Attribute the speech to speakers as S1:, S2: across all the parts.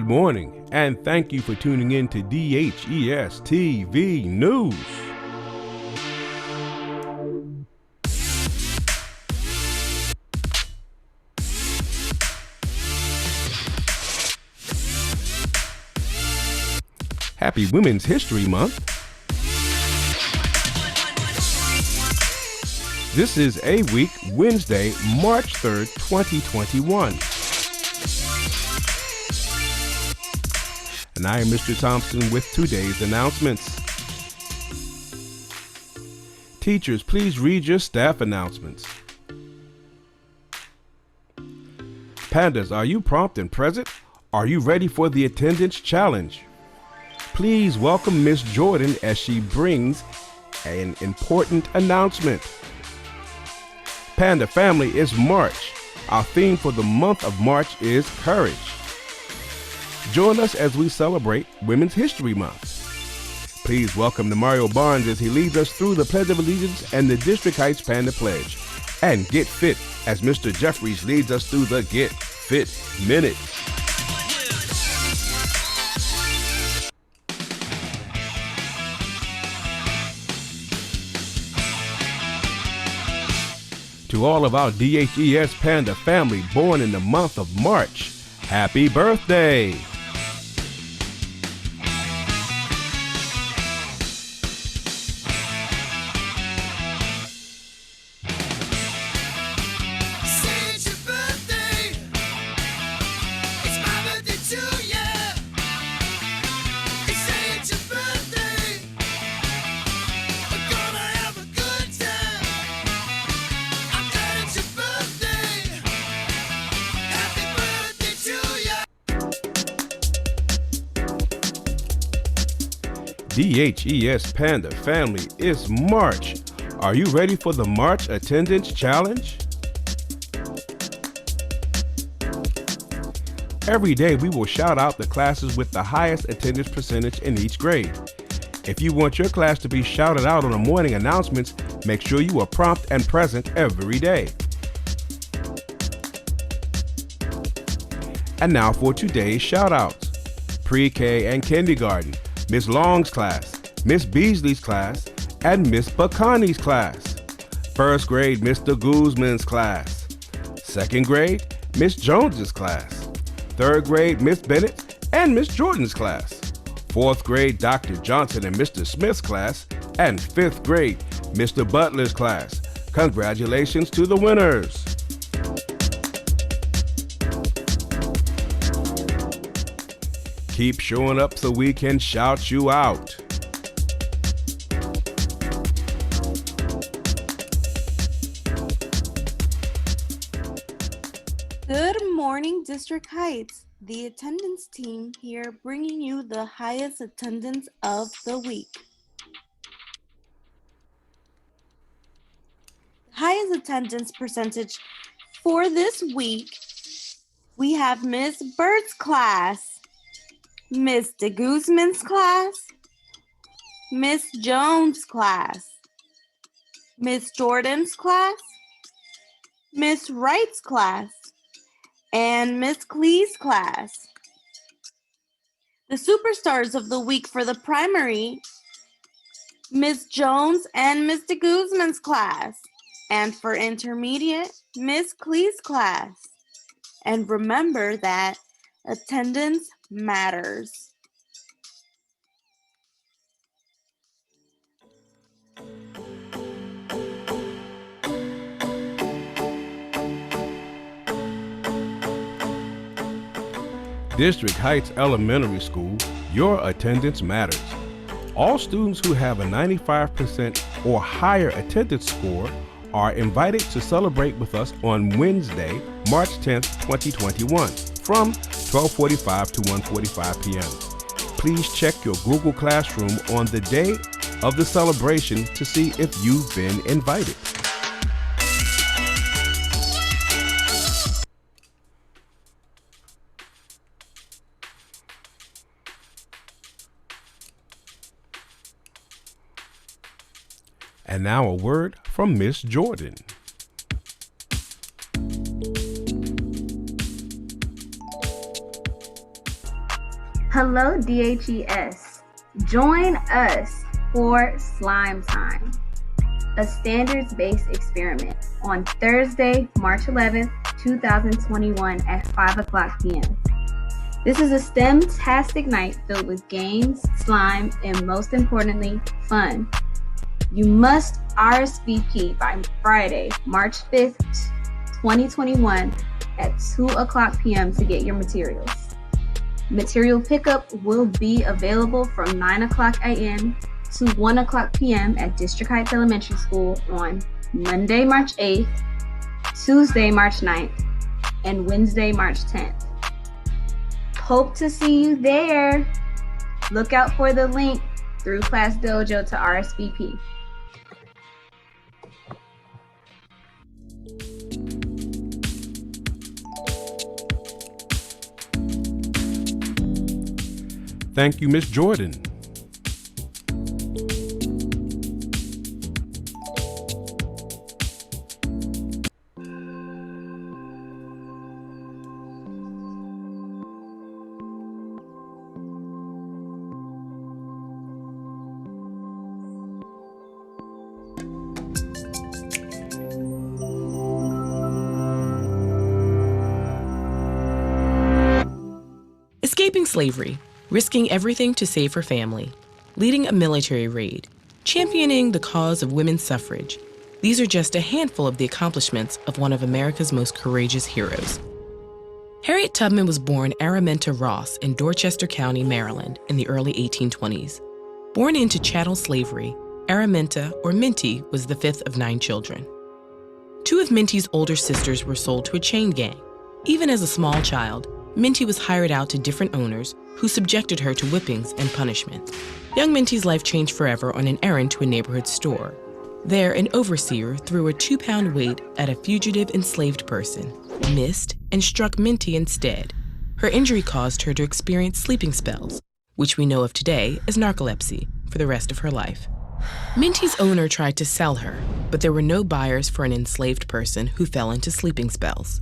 S1: Good morning, and thank you for tuning in to DHES TV News. Happy Women's History Month. This is A Week, Wednesday, March 3rd, 2021. And I am Mr. Thompson with today's announcements. Teachers, please read your staff announcements. Pandas, are you prompt and present? Are you ready for the attendance challenge? Please welcome Miss Jordan as she brings an important announcement. Panda family, it's March. Our theme for the month of March is courage. Join us as we celebrate Women's History Month. Please welcome Mario Barnes as he leads us through the Pledge of Allegiance and the District Heights Panda Pledge. And get fit as Mr. Jeffries leads us through the Get Fit Minute. To all of our DHES Panda family born in the month of March, happy birthday! DHES Panda family, it's March. Are you ready for the March Attendance Challenge? Every day we will shout out the classes with the highest attendance percentage in each grade. If you want your class to be shouted out on the morning announcements, make sure you are prompt and present every day. And now for today's shout outs. Pre-K and kindergarten, Miss Long's class, Miss Beasley's class, and Miss Bacani's class. First grade, Mr. Guzman's class. Second grade, Miss Jones's class. Third grade, Miss Bennett and Miss Jordan's class. Fourth grade, Dr. Johnson and Mr. Smith's class. And fifth grade, Mr. Butler's class. Congratulations to the winners. Keep showing up so we can shout you out.
S2: Good morning, District Heights. The attendance team here bringing you the highest attendance of the week. The highest attendance percentage for this week, we have Miss Bird's class, Miss De Guzman's class, Miss Jones' class, Miss Jordan's class, Miss Wright's class, and Miss Clee's class. The superstars of the week for the primary, Miss Jones and Miss De Guzman's class, and for intermediate, Miss Clee's class. And remember that attendance matters.
S1: District Heights Elementary School, your attendance matters. All students who have a 95% or higher attendance score are invited to celebrate with us on Wednesday, March 10th, 2021, from 12:45 to 1:45 p.m. Please check your Google Classroom on the day of the celebration to see if you've been invited. And now a word from Miss Jordan.
S3: Hello, DHES. Join us for Slime Time, a standards-based experiment on Thursday, March 11th, 2021 at 5 o'clock p.m. This is a STEM-tastic night filled with games, slime, and most importantly, fun. You must RSVP by Friday, March 5th, 2021 at 2 o'clock p.m. to get your materials. Material pickup will be available from 9 o'clock a.m. to 1 o'clock p.m. at District Heights Elementary School on Monday, March 8th, Tuesday, March 9th, and Wednesday, March 10th. Hope to see you there. Look out for the link through Class Dojo to RSVP.
S1: Thank you, Miss Jordan.
S4: Escaping slavery, risking everything to save her family, leading a military raid, championing the cause of women's suffrage. These are just a handful of the accomplishments of one of America's most courageous heroes. Harriet Tubman was born Araminta Ross in Dorchester County, Maryland, in the early 1820s. Born into chattel slavery, Araminta, or Minty, was the fifth of 9 children. 2 of Minty's older sisters were sold to a chain gang. Even as a small child, Minty was hired out to different owners who subjected her to whippings and punishment. Young Minty's life changed forever on an errand to a neighborhood store. There, an overseer threw a 2-pound weight at a fugitive enslaved person, missed, and struck Minty instead. Her injury caused her to experience sleeping spells, which we know of today as narcolepsy, for the rest of her life. Minty's owner tried to sell her, but there were no buyers for an enslaved person who fell into sleeping spells.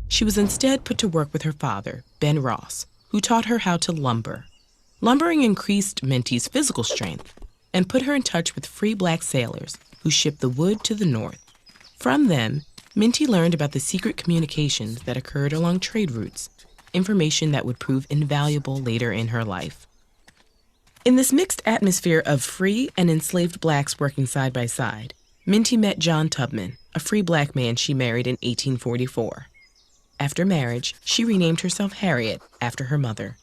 S4: She was instead put to work with her father, Ben Ross, who taught her how to lumber. Lumbering increased Minty's physical strength and put her in touch with free black sailors who shipped the wood to the north. From them, Minty learned about the secret communications that occurred along trade routes, information that would prove invaluable later in her life. In this mixed atmosphere of free and enslaved blacks working side by side, Minty met John Tubman, a free black man she married in 1844. After marriage, she renamed herself Harriet after her mother.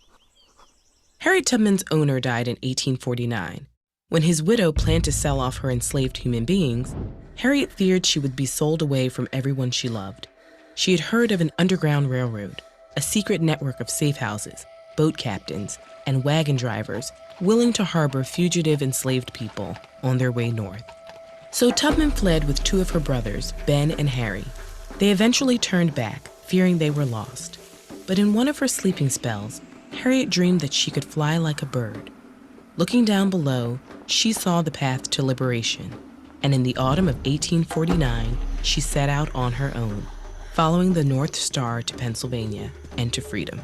S4: Harriet Tubman's owner died in 1849. When his widow planned to sell off her enslaved human beings, Harriet feared she would be sold away from everyone she loved. She had heard of an underground railroad, a secret network of safe houses, boat captains, and wagon drivers willing to harbor fugitive enslaved people on their way north. So Tubman fled with 2 of her brothers, Ben and Harry. They eventually turned back, fearing they were lost. But in one of her sleeping spells, Harriet dreamed that she could fly like a bird. Looking down below, she saw the path to liberation, and in the autumn of 1849, she set out on her own, following the North Star to Pennsylvania and to freedom.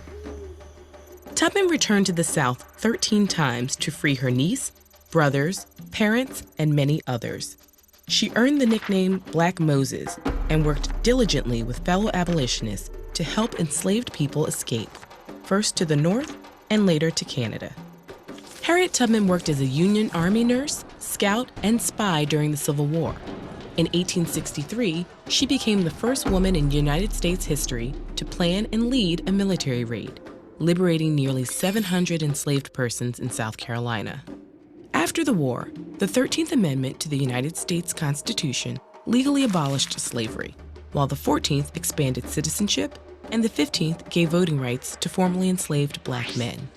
S4: Tubman returned to the South 13 times to free her niece, brothers, parents, and many others. She earned the nickname Black Moses and worked diligently with fellow abolitionists to help enslaved people escape, first to the North and later to Canada. Harriet Tubman worked as a Union Army nurse, scout, and spy during the Civil War. In 1863, she became the first woman in United States history to plan and lead a military raid, liberating nearly 700 enslaved persons in South Carolina. After the war, the 13th Amendment to the United States Constitution legally abolished slavery, while the 14th expanded citizenship and the 15th gave voting rights to formerly enslaved black men.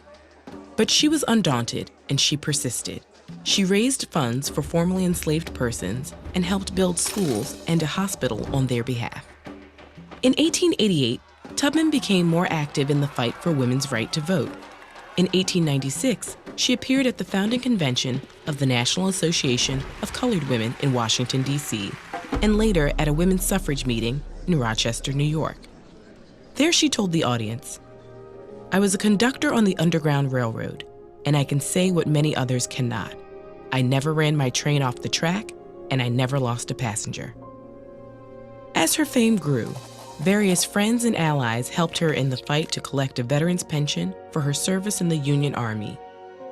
S4: But she was undaunted, and she persisted. She raised funds for formerly enslaved persons and helped build schools and a hospital on their behalf. In 1888, Tubman became more active in the fight for women's right to vote. In 1896, she appeared at the founding convention of the National Association of Colored Women in Washington, D.C., and later at a women's suffrage meeting in Rochester, New York. There she told the audience, I was a conductor on the Underground Railroad, and I can say what many others cannot. I never ran my train off the track, and I never lost a passenger. As her fame grew, various friends and allies helped her in the fight to collect a veteran's pension for her service in the Union Army.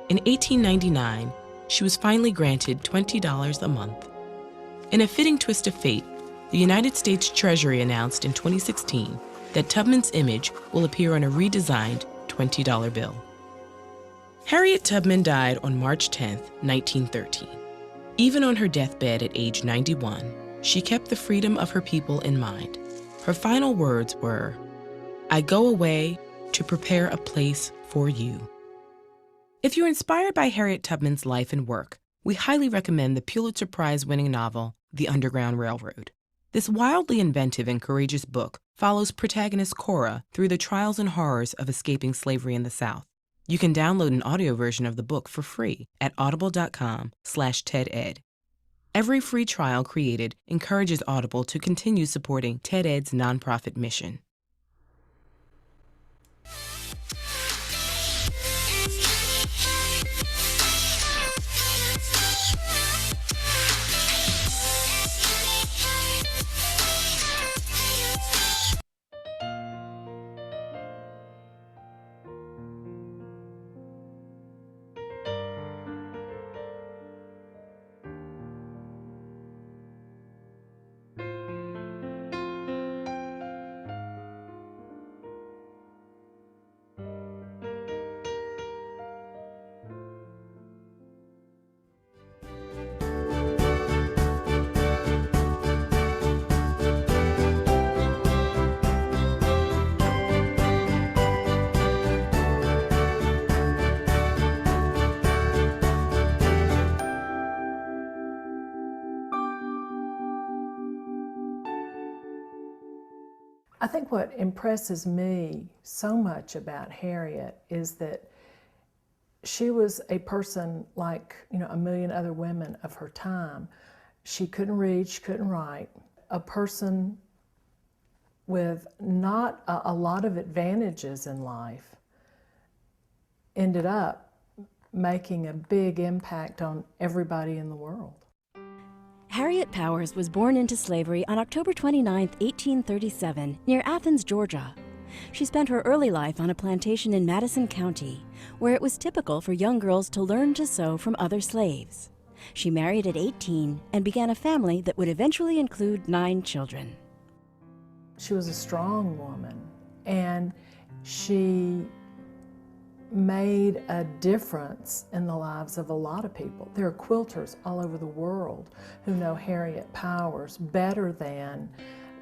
S4: In 1899, she was finally granted $20 a month. In a fitting twist of fate, the United States Treasury announced in 2016 that Tubman's image will appear on a redesigned $20 bill. Harriet Tubman died on March 10, 1913. Even on her deathbed at age 91, she kept the freedom of her people in mind. Her final words were, "I go away to prepare a place for you." If you're inspired by Harriet Tubman's life and work, we highly recommend the Pulitzer Prize-winning novel, The Underground Railroad. This wildly inventive and courageous book follows protagonist Cora through the trials and horrors of escaping slavery in the South. You can download an audio version of the book for free at audible.com/TEDEd. Every free trial created encourages Audible to continue supporting TEDEd's nonprofit mission.
S5: I think what impresses me so much about Harriet is that she was a person like, a million other women of her time. She couldn't read, she couldn't write. A person with not a lot of advantages in life ended up making a big impact on everybody in the world.
S6: Harriet Powers was born into slavery on October 29, 1837, near Athens, Georgia. She spent her early life on a plantation in Madison County, where it was typical for young girls to learn to sew from other slaves. She married at 18 and began a family that would eventually include 9 children.
S5: She was a strong woman, and she made a difference in the lives of a lot of people. There are quilters all over the world who know Harriet Powers better than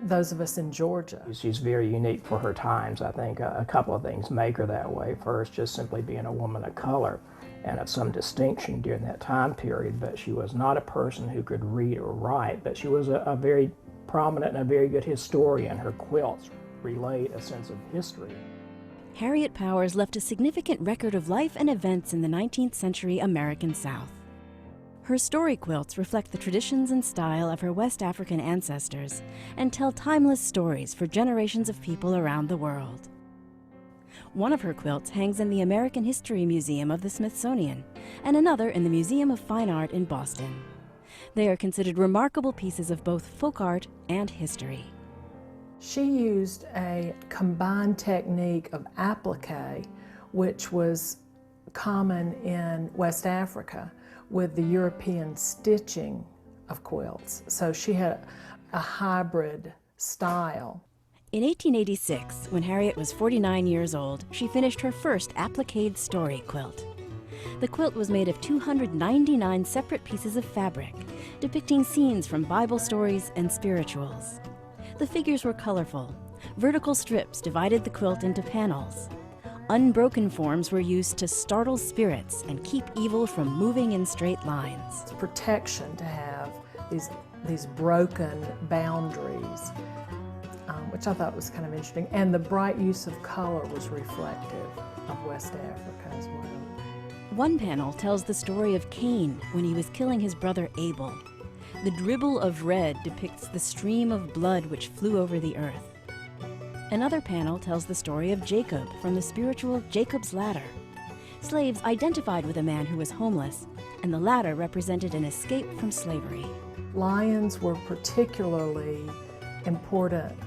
S5: those of us in Georgia.
S7: She's very unique for her times. I think a couple of things make her that way. First, just simply being a woman of color and of some distinction during that time period, but she was not a person who could read or write, but she was a very prominent and a very good historian. Her quilts relayed a sense of history.
S6: Harriet Powers left a significant record of life and events in the 19th century American South. Her story quilts reflect the traditions and style of her West African ancestors and tell timeless stories for generations of people around the world. One of her quilts hangs in the American History Museum of the Smithsonian and another in the Museum of Fine Art in Boston. They are considered remarkable pieces of both folk art and history.
S5: She used a combined technique of applique, which was common in West Africa, with the European stitching of quilts. So she had a hybrid style.
S6: In 1886, when Harriet was 49 years old, she finished her first appliqued story quilt. The quilt was made of 299 separate pieces of fabric, depicting scenes from Bible stories and spirituals. The figures were colorful. Vertical strips divided the quilt into panels. Unbroken forms were used to startle spirits and keep evil from moving in straight lines.
S5: It's protection to have these broken boundaries, which I thought was kind of interesting. And the bright use of color was reflective of West Africa as well.
S6: One panel tells the story of Cain when he was killing his brother Abel. The dribble of red depicts the stream of blood which flew over the earth. Another panel tells the story of Jacob from the spiritual Jacob's Ladder. Slaves identified with a man who was homeless, and the ladder represented an escape from slavery.
S5: Lions were particularly important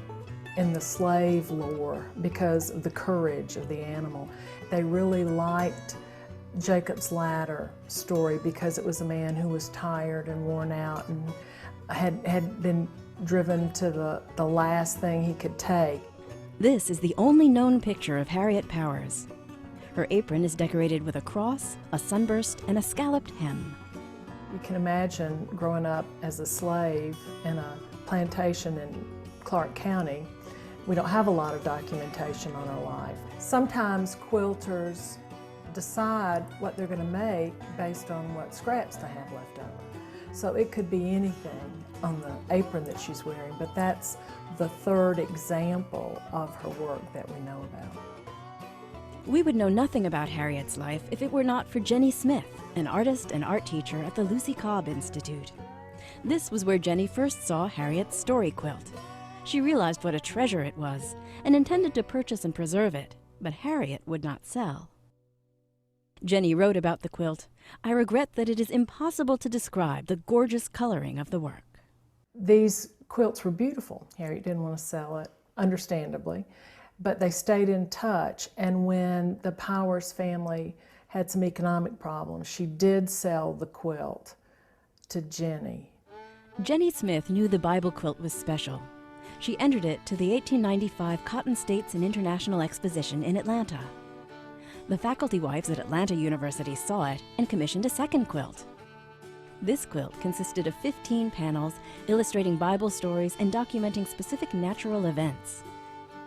S5: in the slave lore because of the courage of the animal. They really liked Jacob's Ladder story because it was a man who was tired and worn out and had been driven to the last thing he could take.
S6: This is the only known picture of Harriet Powers. Her apron is decorated with a cross, a sunburst, and a scalloped hem.
S5: You can imagine growing up as a slave in a plantation in Clark County. We don't have a lot of documentation on our life. Sometimes quilters decide what they're going to make based on what scraps they have left over. So it could be anything on the apron that she's wearing, but that's the third example of her work that we know about.
S6: We would know nothing about Harriet's life if it were not for Jenny Smith, an artist and art teacher at the Lucy Cobb Institute. This was where Jenny first saw Harriet's story quilt. She realized what a treasure it was and intended to purchase and preserve it, but Harriet would not sell. Jenny wrote about the quilt, "I regret that it is impossible to describe the gorgeous coloring of the work."
S5: These quilts were beautiful. Harriet didn't want to sell it, understandably, but they stayed in touch, and when the Powers family had some economic problems, she did sell the quilt to Jenny.
S6: Jenny Smith knew the Bible quilt was special. She entered it to the 1895 Cotton States and International Exposition in Atlanta. The faculty wives at Atlanta University saw it and commissioned a second quilt. This quilt consisted of 15 panels illustrating Bible stories and documenting specific natural events.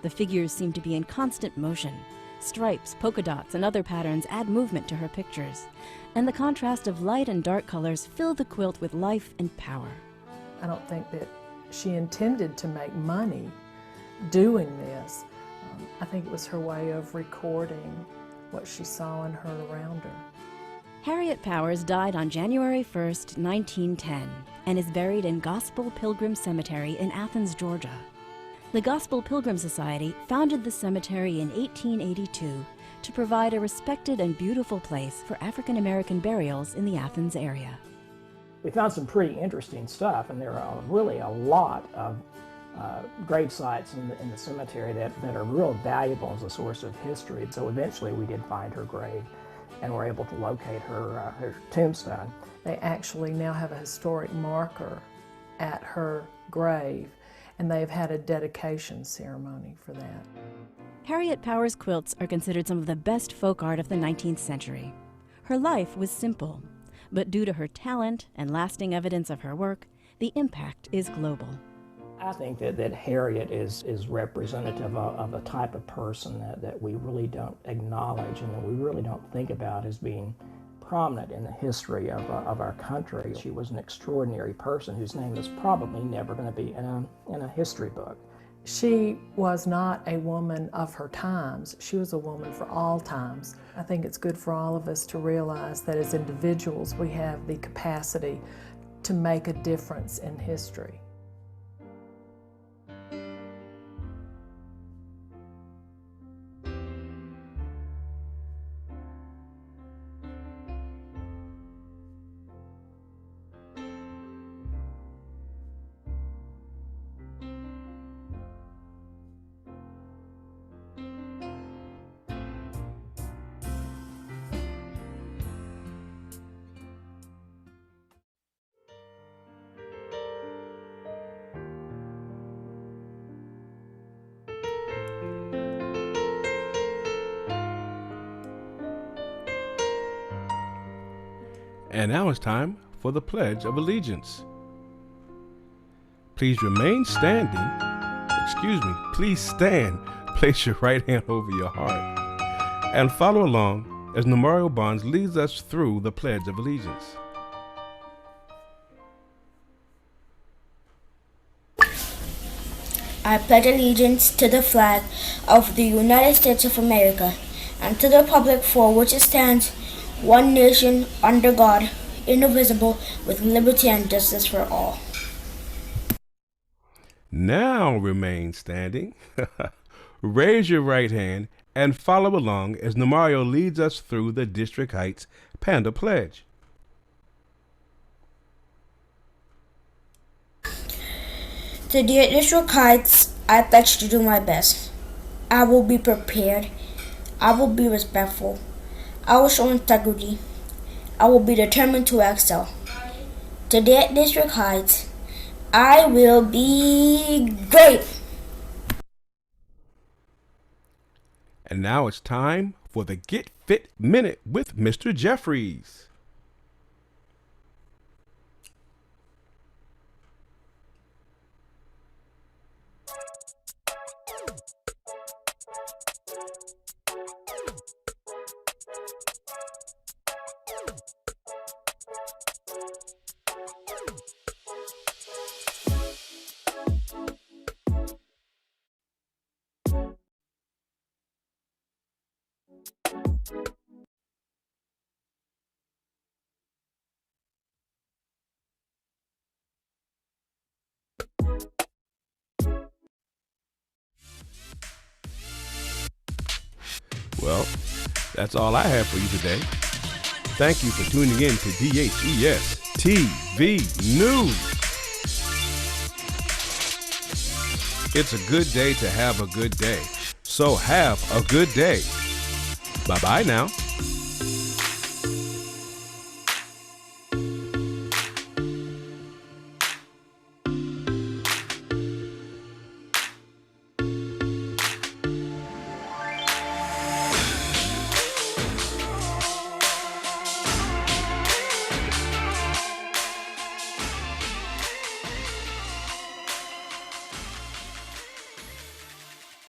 S6: The figures seem to be in constant motion. Stripes, polka dots, and other patterns add movement to her pictures, and the contrast of light and dark colors fill the quilt with life and power.
S5: I don't think that she intended to make money doing this. I think it was her way of recording what she saw and heard around her.
S6: Harriet Powers died on January 1st, 1910, and is buried in Gospel Pilgrim Cemetery in Athens, Georgia. The Gospel Pilgrim Society founded the cemetery in 1882 to provide a respected and beautiful place for African American burials in the Athens area.
S7: We found some pretty interesting stuff, and there are really a lot of grave sites in the cemetery that are real valuable as a source of history. So eventually we did find her grave and were able to locate her tombstone.
S5: They actually now have a historic marker at her grave, and they've had a dedication ceremony for that.
S6: Harriet Powers quilts are considered some of the best folk art of the 19th century. Her life was simple, but due to her talent and lasting evidence of her work, the impact is global.
S7: I think that Harriet is representative of a type of person that we really don't acknowledge and that we really don't think about as being prominent in the history of our country. She was an extraordinary person whose name is probably never going to be in a history book.
S5: She was not a woman of her times. She was a woman for all times. I think it's good for all of us to realize that as individuals we have the capacity to make a difference in history.
S1: And now it's time for the Pledge of Allegiance. Please remain standing. Please stand. Place your right hand over your heart and follow along as Memorial Bonds leads us through the Pledge of Allegiance.
S8: I pledge allegiance to the flag of the United States of America and to the republic for which it stands, one nation, under God, indivisible, with liberty and justice for all.
S1: Now remain standing. raise your right hand and follow along as Namario leads us through the District Heights Panda Pledge.
S8: To dear District Heights, I pledge to do my best. I will be prepared. I will be respectful. I will show integrity. I will be determined to excel. To dear District Heights, I will be great.
S1: And now it's time for the Get Fit Minute with Mr. Jeffries. Well, that's all I have for you today. Thank you for tuning in to DHES TV News. It's a good day to have a good day, so have a good day. Bye-bye now.